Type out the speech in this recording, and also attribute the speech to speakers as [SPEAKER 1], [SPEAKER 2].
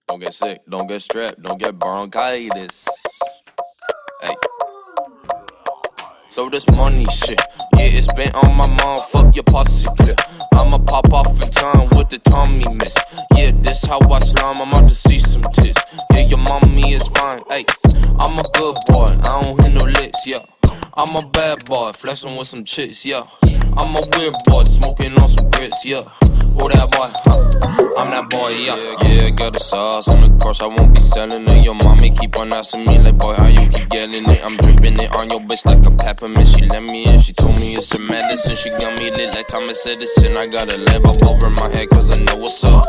[SPEAKER 1] Don't get sick, don't get strapped, don't get bronchitis. Hey. So this money shit, yeah, it's been on my mind, fuck your posse clear. I'ma pop off in time with the Tommy miss. Yeah, this how I slime, I'm out to see some tits. Yeah, your mommy is fine, hey. I'm a good boy, I don't hit no licks, yeah. I'm a bad boy, flexing with some chicks, yeah. I'm a weird boy, smoking on some grits, yeah. Who that boy? I'm that boy, yeah. Yeah, got the sauce on the course, I won't be selling it. Your mommy keep on asking me like, boy, how you keep getting it? I'm dripping it on your bitch like a peppermint. She let me in, she told me it's a medicine. She got me lit like Thomas Edison. I got a lamp up over my head cause I know what's up,